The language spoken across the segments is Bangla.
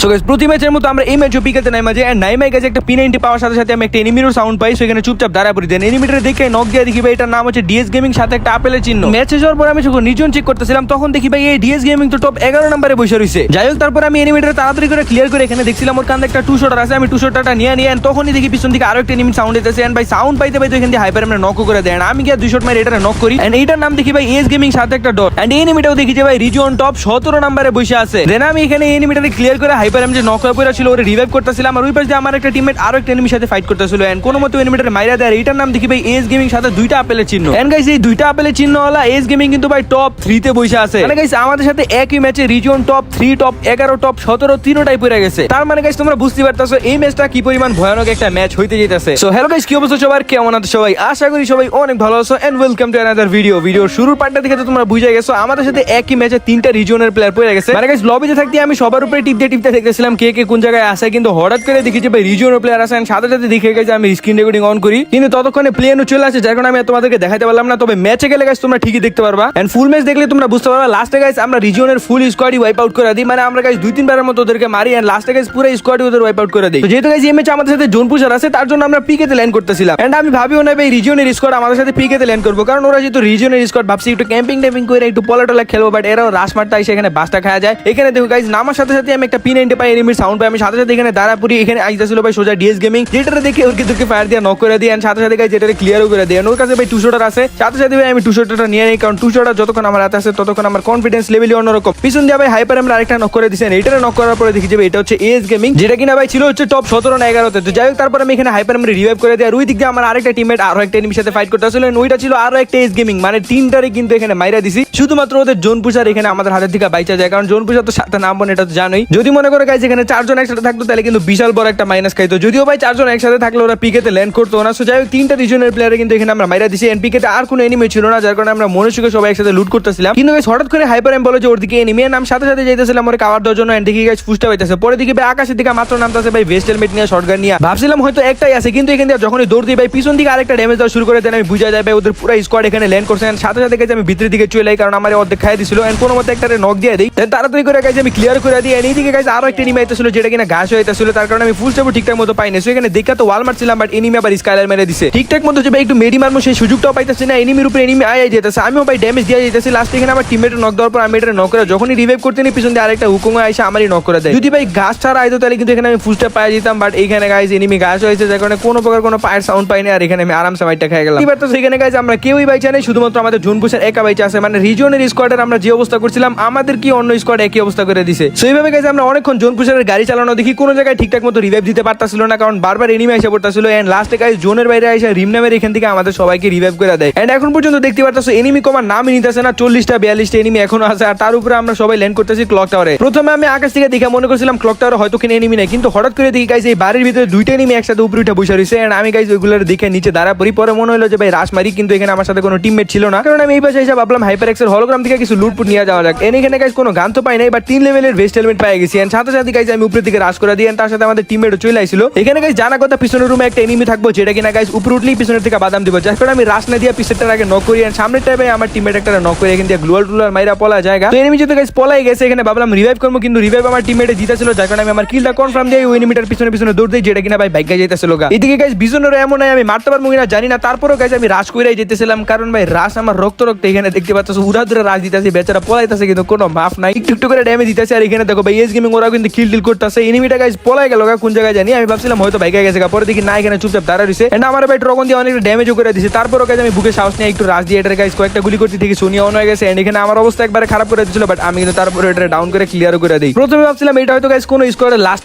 সো গাইস প্রতি ম্যাচের মতো আমরা এই ম্যাচও পিকেতে নাই মাঝে এন্ড নাইমাই গেছে একটা P90 পাওয়ার সাথে সাথে আমি একটা এনিমিরও সাউন্ড পাই। সো এখানে চুপচাপ দাঁড়ায় পড়ি, দেন এনিমিটারে দেখে নক দিয়ে দেখি ভাই এটার নাম হচ্ছে ডিএস গেমিং, সাথে একটা আপেলের চিহ্ন। ম্যাচে যাওয়ার পর আমি যখন নিজন চেক করতেছিলাম তখন দেখি ভাই এই ডিএস গেমিং তো টপ 11 নম্বরে বসে রয়েছে। যাই হোক তারপর আমি এনিমিটারে তাড়াতাড়ি করে ক্লিয়ার করে এখানে দেখছিলাম ওর কান্দে একটা টু শটার আছে, আমি টু শটারটা নিয়ে এন্ড তখনই দেখি পিছন থেকে আরো একটা এনিমি সাউন্ড দিতেছে এন্ড ভাই সাউন্ড পাইতে পাইতে এখান দিয়ে হাইপার আমরা নক করে দেন। আমি গিয়ে দুই শট মারি এটারে নক করি এন্ড এইটার নাম দেখি ভাই এস গেমিং সাথে একটা ডট এন্ড এই এনিমিটাও দেখি যে ভাই রিজন টপ 17 নম্বরে বসে আছে। দেন আমি এখানে এই এনিমিটারে ক্লিয়ার করে হাইপার আমি যে নক হয়ে পড়া ছিল ওরে রিভাইভ করতেছিলাম আর ওই পাশে আমার একটা টিমমেট আরো একটা এনিমির সাথে ফাইট করতেছিল এন্ড কোনো মতে এনিমিটারে মাইরা দেয়। এইটার নাম দেখি ভাই এস গেমিং সাথে দুইটা আপেলের চিহ্ন এন্ড গাইস এই দুইটা আপেলের চিহ্ন वाला এস গেমিং কিন্তু ভাই টপ 3 তে বসে আছে। মানে গাইস আমাদের সাথে একই ম্যাচে রিজন টপ 3 টপ 11 টপ 17 তিনটাই পড়ে গেছে। তার মানে গাইস তোমরা বুঝতে পারতাছো এই ম্যাচটা কি পরিমাণ ভয়ানক একটা ম্যাচ হইতে যাইতাছে। সো হ্যালো গাইস, কি অবস্থা সবার, কেমন আছো সবাই? আশা করি সবাই অনেক ভালো আছো and welcome to another video. ভিডিওর শুরুর পার্টটা দেখে তো তোমরা বুঝে গেছো আমাদের সাথে একই ম্যাচে তিনটা রিজনের প্লেয়ার পড়ে গেছে। মানে গাইস লবিতে থাকতে আমি সবার উপরে টিপতে দেখতেছিলাম কে কে কোন জায়গায় আছে, কিন্তু হঠাৎ করে দেখি যে ভাই রিজনের প্লেয়ার আছে এন্ড সাথে সাথে দেখে গেছে আমি স্ক্রিন রেকর্ডিং অন করি, কিন্তু ততক্ষণে প্লেয়ারও চলে আসে যার কারণে আমি তোমাদেরকে দেখাতে পারলাম না। তবে ম্যাচে গেলে গাইস তোমরা ঠিকই দেখতে পারবা এন্ড ফুল ম্যাচ দেখলে তোমরা বুঝতে পারবা। লাস্টে গাইস আমরা রিজনের ফুল স্কোয়াডই ওয়াইপ আউট করে দিই, মানে আমরা গাইস দুই তিনবারের মতো ওদেরকে মারি এন্ড লাস্টে গাইস পুরো স্কোয়াডই ওদের ওয়াইপ আউট করে দিই। তো যেহেতু গাইস এই ম্যাচে আমাদের সাথে জোন পুশার আছে তার জন্য আমরা পিকেতে ল্যান্ড করতেছিলাম এন্ড আমি ভাবিও না ভাই রিজনের স্কোয়াড আমাদের সাথে পিকেতে ল্যান্ড করবো, কারণ ওরা যেহেতু রিজনের স্কোয়াড ভাবছি একটু ক্যাম্পিং করে একটু পলাটলা খেলবো, বাট এরাও রাশ মারতে এসে এখানে বাসটা খাওয়া যায়। এখানে দেখো গাইস নামার সাথে সাথে আমি একটা P90 পাই, এনিমির সাউন্ড পাই, আমি সাথে সাথে এখানে দাঁড়াপুরি এখানে আইতাছিল ভাই সোজা ডিএস গেমিং, যেটারে দেখে ওর কিন্তু ফায়ার দিয়ে নক করে দিই এন্ড সাথে সাথে গাইস যেটারে ক্লিয়ারও করে দিই। ওর কাছে ভাই টু শটার আছে, সাথে সাথে ভাই আমি টু শটারটা নিয়ে নেই, কারণ টু শটার যতক্ষণ আমার হাতে আছে ততক্ষণ আমার কনফিডেন্স লেভেলই অন্যরকম। পিছন দিয়ে ভাই হাইপার আমরা আরেকটা নক করে দিয়েছেন, এইটারে নক করার পরে দেখি যে এটা হচ্ছে এস গেমিং, যেটা কিনা ভাই ছিল হচ্ছে টপ 17 না 11 তে। তো যাই হোক তারপর আমি এখানে হাইপার আমরা রিভাইভ করে দিই আর ওই দিক দিয়ে আমার আরেকটা টিমমেট আরো একটা এনিমির সাথে ফাইট করতে আসলে ওইটা ছিল আরো একটা এস গেমিং, মানে তিনটারে কিন্তু এখানে মাইরা দিছি। শুধুমাত্র ওদের জোন পুশার এখানে আমাদের হাতের থেকে বাইচা যায়, কারণ জোন পুশার তো সাথে নামবো এটা তো জানোই। যদি মনে করে গাইস এখানে চারজন একসাথে থাকতো তাহলে কিন্তু বিশাল বড় একটা মাইনাস খাইতো, যদিও ভাই চারজন একসাথে থাকলে ওরা পিকেতে ল্যান্ড করতো না। সো যাই হোক তিনটা রিজনের প্লেয়ারে কিন্তু এখানে আমরা মাইরা দিছি এন্ড পিকেতে আর কোনো এনিমি ছিল না, যার কারণে আমরা মনুষ্যকে সবাই একসাথে লুট করতেছিলাম। কিন্তু গাইস হঠাৎ করে হাইপার এম বলে যে ওর দিকে এনিমি নাম সাথে সাথে যাইতেছিলাম ওরে কাভার দেওয়ার জন্য এন্ড দেখি গাইস ফুস্টা হইতাছে। পরে দিকে ভাই আকাশের দিকে মাত্র নামতাছে ভাই ভেস্ট হেলমেট নিয়ে শটগান নিয়ে, ভাবছিলাম হয়তো একটাই আছে, কিন্তু এখান থেকে যখনই দৌড় দিই ভাই পিছন দিকে আরেকটা ড্যামেজ দেওয়া শুরু করে দেন। আমি বুঝা যায় ভাই ওদের পুরো স্কোয়াড এখানে ল্যান্ড করছে এন্ড সাথে সাথে গাইস আমি ভিতরের দিকে চলে যাই, কারণ আমার অর্ধেক খাই দিছিল এন্ড কোনো মতে একটা নক দিয়ে দেই দেন তাড়াতাড়ি করে গাইস আমি ক্লিয়ার করে দিই এন্ড এইদিকে গাইস আরো একটা এনিমি আইতেছিল যেটা কিনা ঘাস হইতাছিল, তার কারণে আমি ফুল স্টেপ ঠিকঠাক মতো পাইনি। সো এখানে দেখা তো ওয়াল মারছিলাম বাট এনিমি আবার স্কাইলার মেরে দিছে ঠিকঠাক মতো, যে ভাই একটু মেডি মারমো সেই সুযোগটাও পাইতেছি না, এনিমির উপরে এনিমি আই যেতেছে, আমিও ভাই ড্যামেজ দিয়ে যেতেছি। লাস্টে এখানে আমার টিমমেট নক দেওয়ার পর আমি এটা নক করে যখনই রিভাইভ করতে নি পিছন দিয়ে আরেকটা হুকুম আইসা আমারই নক করে দেয়। যদি ভাই ঘাস ছাড়া আইতো তাহলে কিন্তু এখানে আমি ফুল স্টেপ পাই যেতাম, বাট এখানে গাইস এনিমি ঘাস হয়েছে যার কারণে কোনো প্রকার কোনো পায়ের সাউন্ড পাইনি আর এখানে আমি আরামসে মাইটটা খেয়ে গেলাম। এবার তো সেখানে গাইস আমরা কেউই বাইচা নেই, শুধুমাত্র আমাদের জোন পুশার একা বাইচা আছে, মানে রিজনের স্কোয়াডের আমরা যে অবস্থা করছিলাম আমাদের কি অন্য স্কোয়াড একই অবস্থা করে দিছে। সো এইভাবে গাইস আমরা অনেকক্ষণ জোন পুশারের গাড়ি চালানো দেখি কোনো জায়গায় ঠিকঠাক মতো রিভাইভ দিতে পারতাছিল না, কারণ বারবার এনিমি এসে পড়তাছিল এন্ড লাস্টে গাইস জোনের বাইরে এসে রিম নামের এখান থেকে আমাদের সবাইকে রিভাইভ করে দেয় এন্ড এখন পর্যন্ত দেখতে পারতাছো এনিমি কমার নামই নিতেছে না, 40টা 42টা এনিমি এখনো আছে আর তার উপরে আমরা সবাই ল্যান্ড করতেছি ক্লক টাওয়ারে। প্রথমে আমি আকাশ থেকে দেখে মনে করছিলাম ক্লক টাওয়ারে হয়তো কিনে এনিমি নাই, কিন্তু হঠাৎ করে দেখি গাইস এই বাড়ির ভিতরে দুইটা এনিমি একসাথে উপরে উঠে বসে রয়েছে এন্ড আমি গাইস ওইগুলোর দেখে নিচে দাঁড়া পড়ি। পরে মনে হলো যে ভাই রাশ মারি, কিন্তু এখানে আমার সাথে কোনো টিমমেট ছিল না, কারণ আমি এই পাশে এসে ভাবলাম হাইপার এক্সের হলোগ্রাম থেকে কিছু লুটপুট নিয়ে যাওয়া যাক। এখানে গাইস কোনো গান তো পাই নাই, বাট 3 লেভেলের ভেস্ট হেলমেট পেয়ে গেছি এন্ড সাথে সাথে গাইস আমি উপরের দিকে রাশ করে দিই এন্ড তার সাথে আমাদের টিমমেটও চলে আইছিল। এখানে গাইস জানা কথা পিছনের রুমে একটা এনিমি থাকবো যেটা কিনা গাইস উপরে উঠলেই পিছনের থেকে বাদাম দিব, যার কারণে আমি রাশ না দিয়ে পিছনটার আগে নক করি এন্ড সামনের টাইমে আমার টিমমেট একটা নক করে এখান দিয়ে গ্লোয়াল টুলার মাইরা পলা জায়গা। তো এনিমি যেহেতু গাইস পলাই গেছে এখানে ভাবলাম রিভাইভ করবো, কিন্তু রিভাইভ আমার টিমমেটে জিতেছিল যার কারণে আমি আমার কিলটা কনফার্ম দিয়ে ওই এনিমিটার পিছনে পিছনে দৌড় দিই যেটা কিনা ভাই বাইকে যাইতেছিল গা। এদিকে গাইস বিজনেরও এমন নাই আমি মারতে পারবো কিনা জানি না, তারপরেও গাইস আমি রাশ কইরাই যেতেছিলাম, কারণ ভাই রাশ আমার রক্ত এখানে দেখতে পাচ্ছ উড়া ধরে রাশ দিতেছে, বেচারা পলাইতেছে কিন্তু কোনো মাফ নাই, একটু একটু করে ড্যামেজ দিতেছে। আর এখানে দেখো ভাই এস গেমিং ওরা কিন্তু কিল টিল করতেছে, এনিমিটা গাইস পলাই গেল কোন জায়গায় জানি, আমি ভাবছিলাম হয়তো বাইকে গেছে, পরে দেখি না এখানে চুপচাপ দাঁড়া রইছে এন্ড আমার ভাই ড্রাগন দিয়ে অনেক ড্যামেজও করে দিয়েছে। তারপরও গাইস আমি বুকে সাহস নিয়ে একটু রাশ দিয়ে এটার গাইস কয়েকটা গুলি করতে থেকে সোনিয়া অন হয়ে গেছে এন্ড এখানে আমার অবস্থা একবারে খারাপ করে দিয়েছিল, বাট আমি কিন্তু তারপরে এটা ডাউন করে ক্লিয়ার করে দিই। প্রথমে ভাবছিলাম এটা হয়তো গাইস কোনো স্কোয়াডের লাস্ট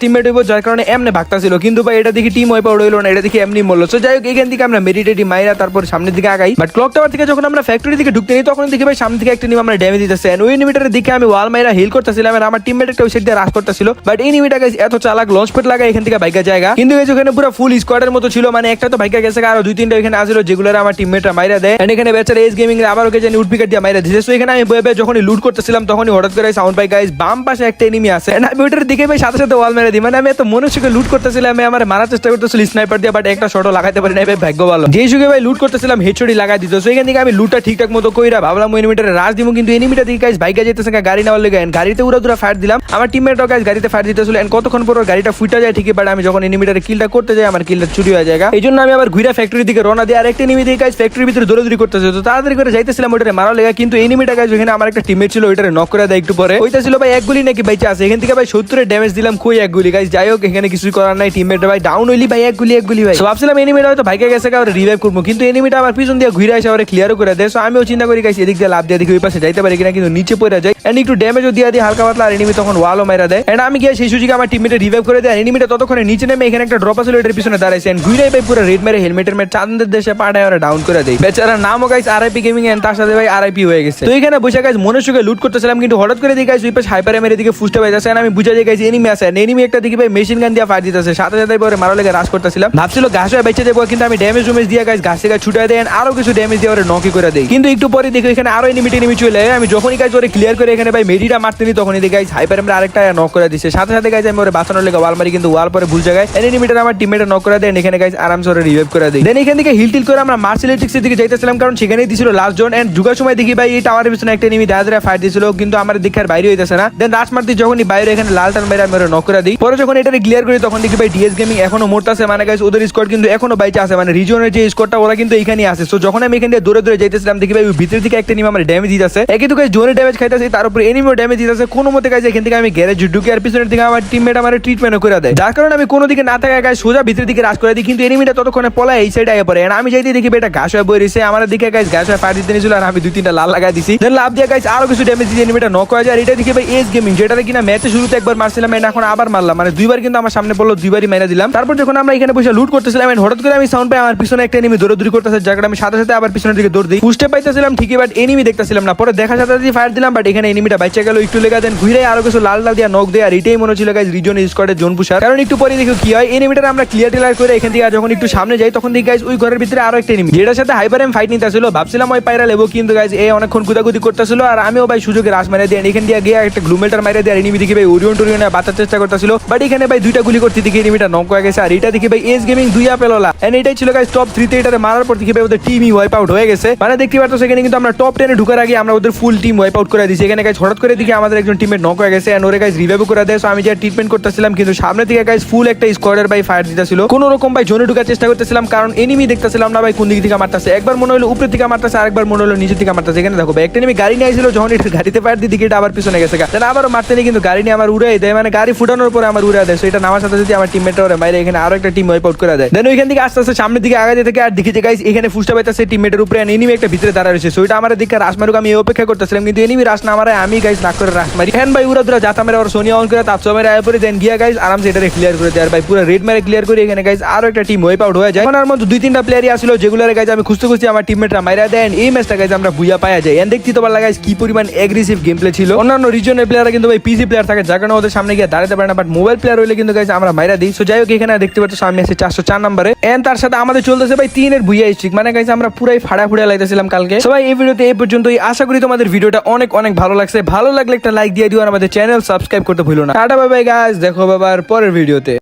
টিমমেট হইব যার কারণে এমনি ভাগতাছিল, কিন্তু ভাই এটা দেখি টিম ওয়াইপ আউট হইলো না, এটা দেখি এমনি মরলো। সো যাই হোক এখান থেকে আমরা মেডিটেটি মাইরা তারপর সামনের দিকে আগাই, বাট ক্লক টাওয়ার থেকে যখন আমরা ফ্যাক্টরি দিকে ঢুকতে নিই তখন দেখি ভাই সামনে থেকে একটা নিম আমরা ড্যামেজ দিতেছে এন্ড ওই এনিমিটারে দেখে আমি ওয়াল মাইরা হিল করতেছিলাম আর আমার টিমমেট একটা ওই সাইড দিয়ে রাশ করতেছিল, বাট এই এনিমিটা গাইস এত চালাক লঞ্চ প্যাড লাগায় এখান থেকে বাইকা জায়গা, কিন্তু গাইস ওখানে পুরো ফুল স্কোয়াডের মতো ছিল, মানে একটা তো বাইকা গেছে আর দুই তিনটা এখানে আসলো যেগুলো আমার টিমমেটরা মাইরা দেয় এন্ড এখানে বেচারা এস গেমিং আবার ওকে জানি উডপিকার দিয়ে মাইরা দিয়েছে। সো এখানে আমি বয়ে যখনই লুট করতেছিলাম তখনই হঠাৎ করে সাউন্ড পাই গাইস বাম পাশে একটা এনিমি আছে এন্ড আমি ওটার দিকে ভাই সাথে সাথে ওয়াল মেরে দিই, মানে আমি এত মনুষ্যকে লুট করতেছিলাম, আমি আমার মারার চেষ্টা করতেছিল স্নাইপার দিয়ে, বাট একটা শটও লাগাইতে পারি না ভাই, ভাগ্য ভালো যেই সুগে ভাই লুট করতেছিলাম হেডশটই লাগাই দিত। সো এখান থেকে আমি লুটটা ঠিকঠাক মতো কইরা ভাবলাম ওই এনিমিটারে রাশ দিব, কিন্তু এনিমিটা দিকে গাইস বাইকে যেতেছে গাড়ি নেওয়ার লেগে গাড়িতে উড়া দুরা ফায়ার দিলাম, আমার টিমমেটও গাইস গাড়িতে ফায়ার দিতেছিল এন্ড কতক্ষণ পর গাড়িটা ফুটা যায় ঠিকই, বাট আমি যখন এনিমিটারে কিলটা করতে যাই আমার কিলটা চুরি হয়ে যায়। এই জন্য আমি আবার ঘুরে ফ্যাক্টরি দিকে রওনা দিই। আর একটা এনিমি দিয়ে গাইস ফ্যাক্টরির ভিতরে দৌড়াদৌড়ি করতেছে, তো তাড়াতাড়ি করে যাইতেছিলাম ওইটারে মারা লেগা, কিন্তু এনিমিটা গাইস ওখানে আমার একটা টিমমেট ছিল ওইটারে নক করে দেয় একটু পরে। ওইটা ছিল ভাই এক গুলি নাকি বাইচা আছে, এখান থেকে ভাই 70 ড্যামেজ দিলাম কই এক গুলি গাইস। যাই হোক এখানে কিছুই করার নাই, টিমমেট ভাই ডাউন হইলি ভাই এক গুলি ভাই। ভাবছিলাম এনিমিটা হয়তো ভাইকে গেছে আর রিভাইভ করবো, কিন্তু এনিমিটা আবার পিছন দিয়ে ঘুরে আসে আবার ক্লিয়ারও করে দেয়। সো আমিও চিন্তা করি গাইস এদিক দিয়ে লাভ দিয়ে দেখি ওই পাশে যাইতে পারি কিনা, কিন্তু নিচে পড়ে যায় এন্ড একটু ড্যামেজও দিয়ে দিই হালকা পাতলা, আর এনিমি তখন ওয়ালও মাইরা দেয় এন্ড আমি গিয়ে সেই সুযোগে আমার টিমমেটে রিভাইভ করে দেয়। এনিমিটা ততক্ষণে নিচে নেমে এখানে একটা ড্রপ আছে এটার পিছনে দাঁড়াইছে এন্ড ঘুরে ভাই পুরো রেড মেরে হেলমেটের মেরে চাঁদের দেশে পাঠায় ওরা ডাউন করে দেয়। বেচারা নামও গাইস আরআইপি গেমিং এন্ড তার সাথে ভাই আরআইপি হয়ে গেছে। তো এখানে বসে গাইস মনের সুখে লুট করতেছিলাম, কিন্তু হঠাৎ করে দেখি গাইস ওই পাশে হাইপার এমের দিকে ফুস্টে পাই যাচ্ছে, আমি বুঝা যাই গাইস এনিমি আছে। এনিমি একটা দেখি ভাই মেশিন গান দিয়ে ফায়ার দিতেছে, সাথে সাথে পরে মারা লেগে রাশ করতেছিলাম, ভাবছিল ঘাস হয়ে বেঁচে যাবো, কিন্তু আমি ড্যামেজ দিয়ে গাইস ঘাস থেকে ছুটে দেয় আরো কিছু ড্যামেজ দিয়ে ওরে নকি করে দেয়। কিন্তু একটু পরে দেখি এখানে আরো এনিমি চলে আমি যখনই গাইস ওরে ক্লিয়ার করে এখানে ভাই মেডিটা মারতেনি, তখনই দেখি গাইস হাইপার এমরা আরেকটা নক করে দিচ্ছে, সাথে সাথে গাইস আমি ওরে বাঁচানোর লেগে ওয়াল মারি, কিন্তু ওয়াল পরে ভুল জায়গায় এনিমিটা আমার টিমমেটে নক করে দেন, এখানে গাইস আরামসে ওরে রিভাইভ করে দেয়। দেন এখান থেকে হিল করে আমরা মার্সেলেটিক্সের দিকে যাইতেছিলাম, কারণ সেখানেই দিছিল লাস্ট জোন এন্ড ঢুকার সময় দেখি ভাই এই টাওয়ারের পিছনে একটা এনিমি দাঁড়া ফাইট দিছিল, কিন্তু আমার দিকে আর বাইরে হইতেছে না। দেন রাশ মারতে যখনই বাইরে এখানে লাল টান বাইরে আমি ওরে নক করে দিই। পরে যখন এটারে ক্লিয়ার করি তখন দেখি ভাই ডিএস গেমিং এখনো মরতাছে, মানে গাইস ওদের স্কোয়াড কিন্তু এখনো বাইচে আছে, মানে রিজনের যে স্কোয়াডটা ওরা কিন্তু এখানেই আছে। সো যখন আমি এখান দিয়ে দৌড়ে যাইতেছিলাম দেখি ভাই ভিতর থেকে একটা এনিমি আমার ড্যামেজ দিতেছে, একই তো গাইস জোনে ড্যামেজ খাইতেছে, তার উপরে এনিমিও ড্যামেজ দিতেছে। কোনো মতে গাইস এখান থেকে আমি গ্যারেজ ঢুকে আর পিছনের দিকে আমার টিমমেট আমার ট্রিটমেন্ট করে দেয়, যার কারণে আমি কোনো দিকে না থাকা গাইস সোজা ভিতর দিকে রাশ করে দিই, কিন্তু এনিমিটা ততক্ষণে পলায় এই সাইডে আগে পড়ে এন্ড আমি যাইতে দেখি এটা ঘাস হয়ে বই রইছে, আমার দিকে গাইস ঘাস হয়ে ফায়ার দিতে নিছিল আর আমি 2-3টা লাল লাগাই দিছি। দেন লাভ দিয়ে গাইস আরো কিছু ড্যামেজ দিয়ে এনিমিটা নক হয়ে যায়। আর এটা দেখি ভাই এস গেমিং, যেটাতে কিনা ম্যাচে শুরুতে একবার মারছিলাম এন্ড এখন আবার মারলাম, মানে দুইবার কিন্তু আমার সামনে পড়লো, দুইবারই মেরে দিলাম। তারপর যখন আমরা এখানে বসে লুট করতেছিলাম এন্ড হঠাৎ করে আমি সাউন্ড পাই আমার পিছনে একটা এনিমি দৌড়াদৌড়ি করতেছে, যার কারণে আমি সাথে সাথে আবার পিছনের দিকে দৌড় দিই। পুষ্টে পাইতেছিলাম ঠিকই, বাট এনিমি দেখতেছিলাম না। পরে দেখা সাথে ফায়ার দিলাম, বাট এখানে এনিমিটা বাইচা গেল একটু লেগে। দেন ঘুরে আরো কিছু লাল লাল দিয়ে নক দেয়, আর এটাই মনে ছিল গাইস রিজন স্কোয়াডের জোন পুশার, কারণ একটু পরে দেখো কি হয় এনিমিটার আমরা ক্লিয়ার টিলার করে এখান থেকে যখন একটু সামনে যাই তখন দেখি গাইস ওই ঘরের ভিতরে আরো একটা এনিমি, যেটার সাথে হাইপার এম ফাইট নিতেছিল। ভাবছিলাম ওই পায়রা লেবো, কিন্তু গাইস এই অনেকক্ষণ কুদাকুদি করতেছিল আর আমিও ভাই সুযোগে রাশ মারিয়ে দিই। এখান দিয়ে গিয়ে একটা গ্লুমেলটার মারিয়ে দিয়ে এনিমি দেখি ভাই ওরিয়ন বাঁচার চেষ্টা করতেছিল, বাট এখানে ভাই দুইটা গুলি করতে দেখি এনিমিটা নক হয়ে গেছে। আর এটা দেখি ভাই এস গেমিং 2 আপেলওয়ালা এন্ড এটাই ছিল গাইস টপ 3 তে। এটারে মারার পর দেখি ভাই ওদের টিমই ওয়াইপ আউট হয়ে গেছে, মানে দেখতে পাচ্ছ সেখানে কিন্তু আমরা টপ 10 এ ঢোকার আগে আমরা ওদের ফুল টিম ওয়াইপ আউট করে দিয়েছি। এখানে গাইস হঠাৎ করে দেখি আমাদের একজন টিমমেট নক হয়ে গেছে এন্ড ওরে গাইস রিভাইভ করে দেয়। সো আমি যে ট্রিটমেন্ট করতেছিলাম, কিন্তু সামনে থেকে গাইস ফুল একটা স্কোয়াডের ভাই ফায়ার দিতেছিল, কোন রকম ভাই জোনে ঢোকার চেষ্টা করতেছিলাম, কারণ এনিমি দেখতেছিলাম না ভাই কোন দিক থেকে মারতেছে। একবার মনে হলো উপরে থেকে মারতেছে, আরেকবার মনে হলো নিচে থেকে মারতেছে। এখানে দেখো ভাই একটা এনিমি গাড়ি নিয়ে আইছিল, যখন এটা গাড়িতে ফায়ার দিই দিকে এটা আবার পিছনে গেছে, দেন আবারও মারতে নেই, কিন্তু গাড়ি নিয়ে আমার উড়াই দেয়, মানে গাড়ি ফুটানোর পরে আমার উড়াই দেয়। সো এটা নামার সাথে যদি আমার টিমমেটরা ওরে বাইরে এখানে আরো একটা টিম ওয়াইপ আউট করে দেয়। দেন ওইখান থেকে আস্তে আস্তে সামনের দিকে আগাতে থেকে আর দেখি যে গাইস এখানে ফুস্টা পাইতেছে টিমমেটের উপরে এনিমি একটা ভিতরে দাঁড়া রয়েছে। সো এটা আমার দিকে রাশ মারুক আমি অপেক্ষা করতেছিলাম, কিন্তু এনিমি রাশ না মারায় আমি গাইস নাক করে রাশ মারি। হ্যান ভাই উড়া দুরা যাতা মেরে ওর সোনিয়া অন করে তাপ মেরে আয় পরে দেন গিয়া গাইস আরামসে এটারে ক্লিয়ার করে দেয়। আর ভাই পুরো রেড মেরে ক্লিয়ার করে এখানে গাইস আরো একটা টিম ওয়াইপ আউট হয়ে যায়। ওনার মধ্যে 2-3টা প্লেয়ারই আসলো, যেগুলোর গাইস আমি খুঁজতে আমার টিমমেটরা মাইরা দেন। এই ম্যাচটা গাইস আমরা বুইয়া পাওয়া যায় এন্ড দেখতে তো ভালো লাগাইস কি পরিমাণ এগ্রেসিভ গেম প্লে ছিল। অন্যান্য রিজনের প্লেয়াররা কিন্তু ভাই পিসি প্লেয়ার থাকে, যার কারণে ওদের সামনে গিয়ে দাঁড়াতে পারে না, বাট মোবাইল প্লেয়ার হইলে কিন্তু গাইস আমরা মাইরা দিই। সো যাই হোক এখানে দেখতে পাচ্ছ সামনে আছে 404 নম্বরে এন্ড তার সাথে আমাদের চলতেছে ভাই 3 এর ভুইয়া স্ট্রিক, মানে গাইস আমরা পুরাই ফাড়া লাইতেছিলাম কালকে। সবাই এই ভিডিওতে এই পর্যন্তই, আশা করি তোমাদের ভিডিওটা অনেক অনেক ভালো লাগছে। ভালো লাগলে একটা লাইক দিয়ে দিও আর আমাদের চ্যানেল সাবস্ক্রাইব করতে ভুলো না। টাটা বাই বাই গাইস, দেখো বাবার পরের ভিডিওতে।